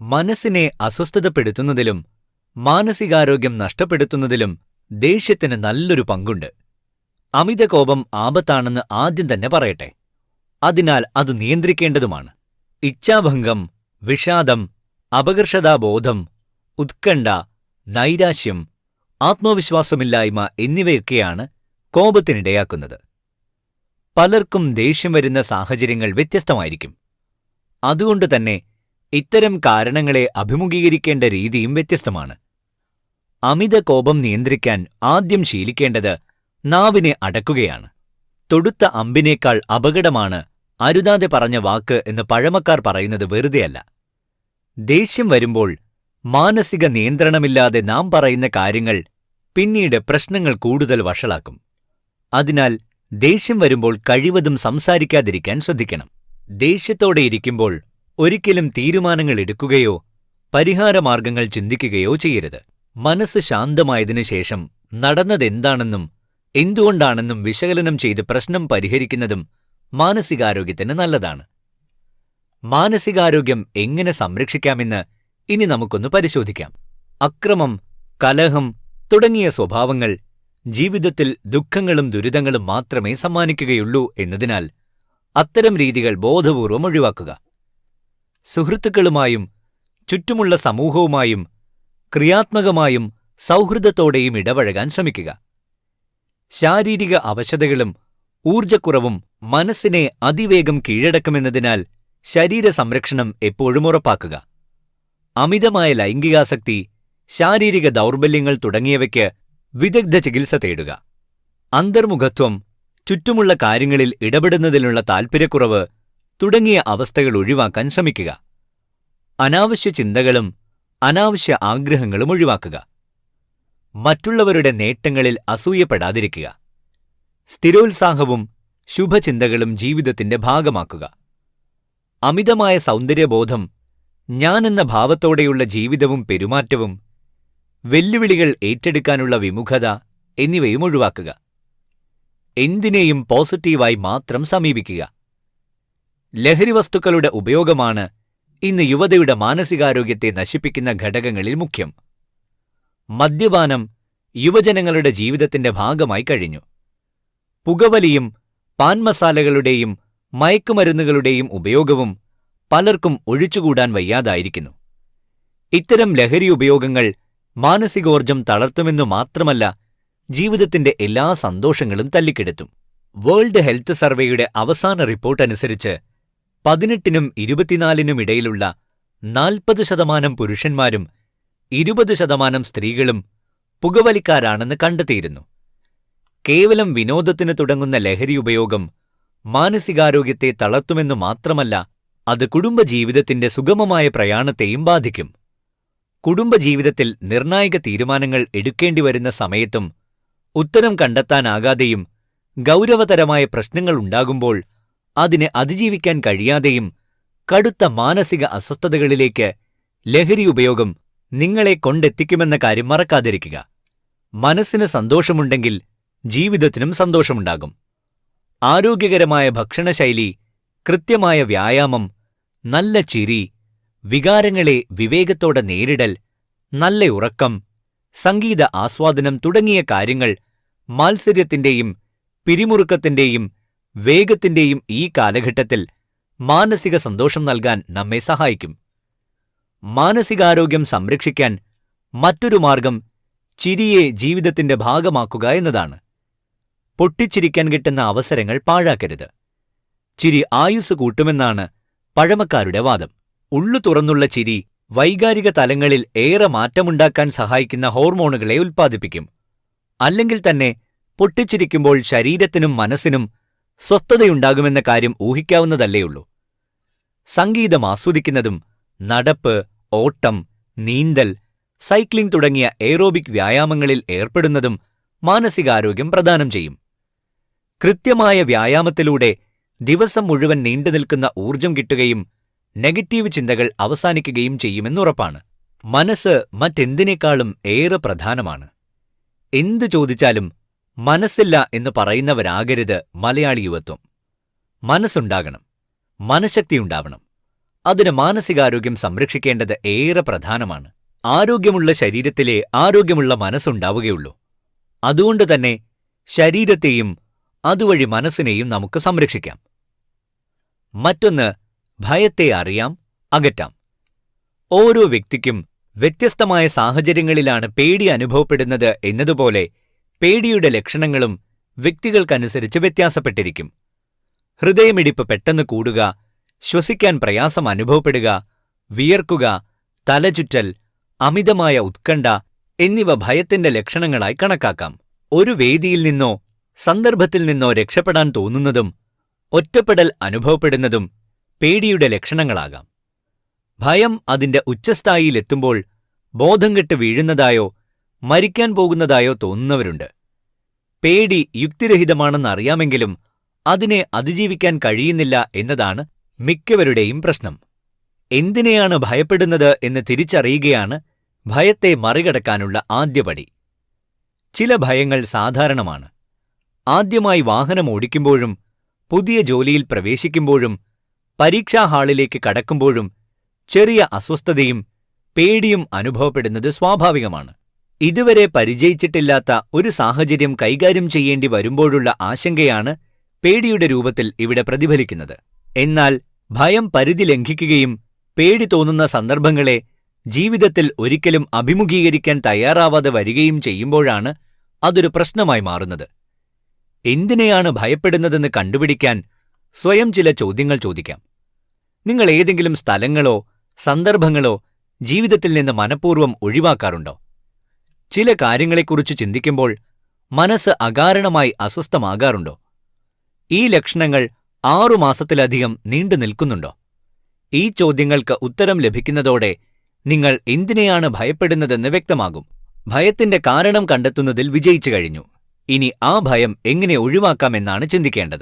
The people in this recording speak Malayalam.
മനസ്സിനെ അസ്വസ്ഥതപ്പെടുത്തുന്നതിലും മാനസികാരോഗ്യം നഷ്ടപ്പെടുത്തുന്നതിലും ദേഷ്യത്തിന് നല്ലൊരു പങ്കുണ്ട്. അമിതകോപം ആപത്താണെന്ന് ആദ്യം തന്നെ പറയട്ടെ. അതിനാൽ അത് നിയന്ത്രിക്കേണ്ടതുമാണ്. ഇച്ഛാഭംഗം, വിഷാദം, അപകർഷതാബോധം, ഉത്കണ്ഠ, നൈരാശ്യം, ആത്മവിശ്വാസമില്ലായ്മ എന്നിവയൊക്കെയാണ് കോപത്തിനിടയാക്കുന്നത്. പലർക്കും ദേഷ്യം വരുന്ന സാഹചര്യങ്ങൾ വ്യത്യസ്തമായിരിക്കും. അതുകൊണ്ടുതന്നെ ഇത്തരം കാരണങ്ങളെ അഭിമുഖീകരിക്കേണ്ട രീതിയും വ്യത്യസ്തമാണ്. അമിത കോപം നിയന്ത്രിക്കാൻ ആദ്യം ശീലിക്കേണ്ടത് നാവിനെ അടക്കുകയാണ്. തൊടുത്ത അമ്പിനേക്കാൾ അപകടമാണ് അരുതാതെ പറഞ്ഞ വാക്ക് എന്ന് പഴമക്കാർ പറയുന്നത് വെറുതെയല്ല. ദേഷ്യം വരുമ്പോൾ മാനസിക നിയന്ത്രണമില്ലാതെ നാം പറയുന്ന കാര്യങ്ങൾ പിന്നീട് പ്രശ്നങ്ങൾ കൂടുതൽ വഷളാക്കും. അതിനാൽ ദേഷ്യം വരുമ്പോൾ കഴിവതും സംസാരിക്കാതിരിക്കാൻ ശ്രദ്ധിക്കണം. ദേഷ്യത്തോടെ ഇരിക്കുമ്പോൾ ഒരിക്കലും തീരുമാനങ്ങൾ എടുക്കുകയോ പരിഹാരമാർഗങ്ങൾ ചിന്തിക്കുകയോ ചെയ്യരുത്. മനസ്സ് ശാന്തമായതിനു ശേഷം നടന്നതെന്താണെന്നും എന്തുകൊണ്ടാണെന്നും വിശകലനം ചെയ്ത് പ്രശ്നം പരിഹരിക്കുന്നതും മാനസികാരോഗ്യത്തിന് നല്ലതാണ്. മാനസികാരോഗ്യം എങ്ങനെ സംരക്ഷിക്കാമെന്ന് ഇനി നമുക്കൊന്ന് പരിശോധിക്കാം. അക്രമം, കലഹം തുടങ്ങിയ സ്വഭാവങ്ങൾ ജീവിതത്തിൽ ദുഃഖങ്ങളും ദുരിതങ്ങളും മാത്രമേ സമ്മാനിക്കുകയുള്ളൂ എന്നതിനാൽ അത്തരം രീതികൾ ബോധപൂർവം ഒഴിവാക്കുക. സുഹൃത്തുക്കളുമായും ചുറ്റുമുള്ള സമൂഹവുമായും ക്രിയാത്മകമായും സൗഹൃദത്തോടെയും ഇടപഴകാൻ ശ്രമിക്കുക. ശാരീരിക അവശതകളും ഊർജ്ജക്കുറവും മനസ്സിനെ അതിവേഗം കീഴടക്കുമെന്നതിനാൽ ശരീരസംരക്ഷണം എപ്പോഴും ഉറപ്പാക്കുക. അമിതമായ ലൈംഗികാസക്തി, ശാരീരിക ദൗർബല്യങ്ങൾ തുടങ്ങിയവയ്ക്ക് വിദഗ്ധ ചികിത്സ തേടുക. അന്തർമുഖത്വം, ചുറ്റുമുള്ള കാര്യങ്ങളിൽ ഇടപെടുന്നതിനുള്ള താൽപ്പര്യക്കുറവ് തുടങ്ങിയ അവസ്ഥകൾ ഒഴിവാക്കാൻ ശ്രമിക്കുക. അനാവശ്യ ചിന്തകളും അനാവശ്യ ആഗ്രഹങ്ങളും ഒഴിവാക്കുക. മറ്റുള്ളവരുടെ നേട്ടങ്ങളിൽ അസൂയപ്പെടാതിരിക്കുക. സ്ഥിരോത്സാഹവും ശുഭചിന്തകളും ജീവിതത്തിന്റെ ഭാഗമാക്കുക. അമിതമായ സൗന്ദര്യബോധം, ഞാനെന്ന ഭാവത്തോടെയുള്ള ജീവിതവും പെരുമാറ്റവും, വെല്ലുവിളികൾ ഏറ്റെടുക്കാനുള്ള വിമുഖത എന്നിവയും ഒഴിവാക്കുക. എന്തിനേയും പോസിറ്റീവായി മാത്രം സമീപിക്കുക. ലഹരിവസ്തുക്കളുടെ ഉപയോഗമാണ് ഇന്ന് യുവതയുടെ മാനസികാരോഗ്യത്തെ നശിപ്പിക്കുന്ന ഘടകങ്ങളിൽ മുഖ്യം. മദ്യപാനം യുവജനങ്ങളുടെ ജീവിതത്തിന്റെ ഭാഗമായി കഴിഞ്ഞു. പുകവലിയും പാൻമസാലകളുടെയും മയക്കുമരുന്നുകളുടെയും ഉപയോഗവും പലർക്കും ഒഴിച്ചുകൂടാൻ വയ്യാതായിരിക്കുന്നു. ഇത്തരം ലഹരി ഉപയോഗങ്ങൾ മാനസികോർജ്ജം തളർത്തുമെന്നു മാത്രമല്ല, ജീവിതത്തിന്റെ എല്ലാ സന്തോഷങ്ങളും തല്ലിക്കെടുത്തും. വേൾഡ് ഹെൽത്ത് സർവേയുടെ അവസാന റിപ്പോർട്ട് അനുസരിച്ച് 18നും 24നും ഇടയിലുള്ള 40% പുരുഷന്മാരും 20% സ്ത്രീകളും പുകവലിക്കാരാണെന്ന് കണ്ടെത്തിയിരുന്നു. കേവലം വിനോദത്തിന് തുടങ്ങുന്ന ലഹരി ഉപയോഗം മാനസികാരോഗ്യത്തെ തളർത്തുമെന്നു മാത്രമല്ല, അത് കുടുംബജീവിതത്തിന്റെ സുഗമമായ പ്രയാണത്തെയും ബാധിക്കും. കുടുംബജീവിതത്തിൽ നിർണായക തീരുമാനങ്ങൾ എടുക്കേണ്ടിവരുന്ന സമയത്തും ഉത്തരം കണ്ടെത്താനാകാതെയും ഗൗരവതരമായ പ്രശ്നങ്ങൾ ഉണ്ടാകുമ്പോൾ അതിനെ അതിജീവിക്കാൻ കഴിയാതെയും കടുത്ത മാനസിക അസ്വസ്ഥതകളിലേക്ക് ലഹരി ഉപയോഗം നിങ്ങളെ കൊണ്ടെത്തിക്കുമെന്ന കാര്യം മറക്കാതിരിക്കുക. മനസ്സിന് സന്തോഷമുണ്ടെങ്കിൽ ജീവിതത്തിനും സന്തോഷമുണ്ടാകും. ആരോഗ്യകരമായ ഭക്ഷണശൈലി, കൃത്യമായ വ്യായാമം, നല്ല ചിരി, വികാരങ്ങളെ വിവേകത്തോടെ നേരിടൽ, നല്ല ഉറക്കം, സംഗീത ആസ്വാദനം തുടങ്ങിയ കാര്യങ്ങൾ മാത്സര്യത്തിന്റെയും പിരിമുറുക്കത്തിന്റെയും വേഗത്തിന്റെയും ഈ കാലഘട്ടത്തിൽ മാനസിക സന്തോഷം നൽകാൻ നമ്മെ സഹായിക്കും. മാനസികാരോഗ്യം സംരക്ഷിക്കാൻ മറ്റൊരു മാർഗം ചിരിയെ ജീവിതത്തിന്റെ ഭാഗമാക്കുക എന്നതാണ്. പൊട്ടിച്ചിരിക്കാൻ കിട്ടുന്ന അവസരങ്ങൾ പാഴാക്കരുത്. ചിരി ആയുസ് കൂട്ടുമെന്നാണ് പഴമക്കാരുടെ വാദം. ഉള്ളു തുറന്നുള്ള ചിരി വൈകാരിക തലങ്ങളിൽ ഏറെ മാറ്റമുണ്ടാക്കാൻ സഹായിക്കുന്ന ഹോർമോണുകളെ ഉൽപ്പാദിപ്പിക്കും. അല്ലെങ്കിൽ തന്നെ പൊട്ടിച്ചിരിക്കുമ്പോൾ ശരീരത്തിനും മനസ്സിനും സ്വസ്ഥതയുണ്ടാകുമെന്ന കാര്യം ഊഹിക്കാവുന്നതല്ലേയുള്ളൂ. സംഗീതം ആസ്വദിക്കുന്നതും നടപ്പ്, ഓട്ടം, നീന്തൽ, സൈക്ലിംഗ് തുടങ്ങിയ എയ്റോബിക് വ്യായാമങ്ങളിൽ ഏർപ്പെടുന്നതും മാനസികാരോഗ്യം പ്രദാനം ചെയ്യും. കൃത്യമായ വ്യായാമത്തിലൂടെ ദിവസം മുഴുവൻ നീണ്ടുനിൽക്കുന്ന ഊർജം കിട്ടുകയും നെഗറ്റീവ് ചിന്തകൾ അവസാനിക്കുകയും ചെയ്യുമെന്നുറപ്പാണ്. മനസ്സ് മറ്റെന്തിനേക്കാളും ഏറെ പ്രധാനമാണ്. എന്തു ചോദിച്ചാലും മനസ്സില്ല എന്ന് പറയുന്നവരാകരുത് മലയാളി യുവത്വം. മനസ്സുണ്ടാകണം, മനഃശക്തിയുണ്ടാവണം. അതിന് മാനസികാരോഗ്യം സംരക്ഷിക്കേണ്ടത് ഏറെ പ്രധാനമാണ്. ആരോഗ്യമുള്ള ശരീരത്തിലേ ആരോഗ്യമുള്ള മനസ്സുണ്ടാവുകയുള്ളൂ. അതുകൊണ്ട് തന്നെ ശരീരത്തെയും അതുവഴി മനസ്സിനെയും നമുക്ക് സംരക്ഷിക്കാം. മറ്റൊന്ന്, ഭയത്തെ അറിയാം, അകറ്റാം. ഓരോ വ്യക്തിക്കും വ്യത്യസ്തമായ സാഹചര്യങ്ങളിലാണ് പേടി അനുഭവപ്പെടുന്നത് എന്നതുപോലെ പേടിയുടെ ലക്ഷണങ്ങളും വ്യക്തികൾക്കനുസരിച്ച് വ്യത്യാസപ്പെട്ടിരിക്കും. ഹൃദയമിടിപ്പ് പെട്ടെന്ന് കൂടുക, ശ്വസിക്കാൻ പ്രയാസം അനുഭവപ്പെടുക, വിയർക്കുക, തലചുറ്റൽ, അമിതമായ ഉത്കണ്ഠ എന്നിവ ഭയത്തിന്റെ ലക്ഷണങ്ങളായി കണക്കാക്കാം. ഒരു വേദിയിൽ നിന്നോ സന്ദർഭത്തിൽ നിന്നോ രക്ഷപ്പെടാൻ തോന്നുന്നതും ഒറ്റപ്പെടൽ അനുഭവപ്പെടുന്നതും പേടിയുടെ ലക്ഷണങ്ങളാകാം. ഭയം അതിന്റെ ഉച്ചസ്ഥായിയിലെത്തുമ്പോൾ ബോധം കെട്ട് വീഴുന്നതായോ മരിക്കാൻ പോകുന്നതായോ തോന്നുന്നവരുണ്ട്. പേടി യുക്തിരഹിതമാണെന്നറിയാമെങ്കിലും അതിനെ അതിജീവിക്കാൻ കഴിയുന്നില്ല എന്നതാണ് മിക്കവരുടെയും പ്രശ്നം. എന്തിനെയാണ് ഭയപ്പെടുന്നത് എന്ന് തിരിച്ചറിയുകയാണ് ഭയത്തെ മറികടക്കാനുള്ള ആദ്യപടി. ചില ഭയങ്ങൾ സാധാരണമാണ്. ആദ്യമായി വാഹനം ഓടിക്കുമ്പോഴും പുതിയ ജോലിയിൽ പ്രവേശിക്കുമ്പോഴും പരീക്ഷാ ഹാളിലേക്ക് കടക്കുമ്പോഴും ചെറിയ അസ്വസ്ഥതയും പേടിയും അനുഭവപ്പെടുന്നത് സ്വാഭാവികമാണ്. ഇതുവരെ പരിചയിച്ചിട്ടില്ലാത്ത ഒരു സാഹചര്യം കൈകാര്യം ചെയ്യേണ്ടി വരുമ്പോഴുള്ള ആശങ്കയാണ് പേടിയുടെ രൂപത്തിൽ ഇവിടെ പ്രതിഫലിക്കുന്നത്. എന്നാൽ ഭയം പരിധി ലംഘിക്കുകയും പേടി തോന്നുന്ന സന്ദർഭങ്ങളെ ജീവിതത്തിൽ ഒരിക്കലും അഭിമുഖീകരിക്കാൻ തയ്യാറാവാതെ വരികയും ചെയ്യുമ്പോഴാണ് അതൊരു പ്രശ്നമായി മാറുന്നത്. എന്തിനെയാണ് ഭയപ്പെടുന്നതെന്ന് കണ്ടുപിടിക്കാൻ സ്വയം ചില ചോദ്യങ്ങൾ ചോദിക്കാം. നിങ്ങൾ ഏതെങ്കിലും സ്ഥലങ്ങളോ സന്ദർഭങ്ങളോ ജീവിതത്തിൽ നിന്ന് മനഃപൂർവ്വം ഒഴിവാക്കാറുണ്ടോ? ചില കാര്യങ്ങളെക്കുറിച്ച് ചിന്തിക്കുമ്പോൾ മനസ്സ് അകാരണമായി അസ്വസ്ഥമാകാറുണ്ടോ? ഈ ലക്ഷണങ്ങൾ 6 മാസത്തിലധികം നീണ്ടു നിൽക്കുന്നുണ്ടോ? ഈ ചോദ്യങ്ങൾക്ക് ഉത്തരം ലഭിക്കുന്നതോടെ നിങ്ങൾ എന്തിനെയാണ് ഭയപ്പെടുന്നതെന്ന് വ്യക്തമാകും. ഭയത്തിന്റെ കാരണം കണ്ടെത്തുന്നതിൽ വിജയിച്ചു കഴിഞ്ഞു. ഇനി ആ ഭയം എങ്ങനെ ഒഴിവാക്കാമെന്നാണ് ചിന്തിക്കേണ്ടത്.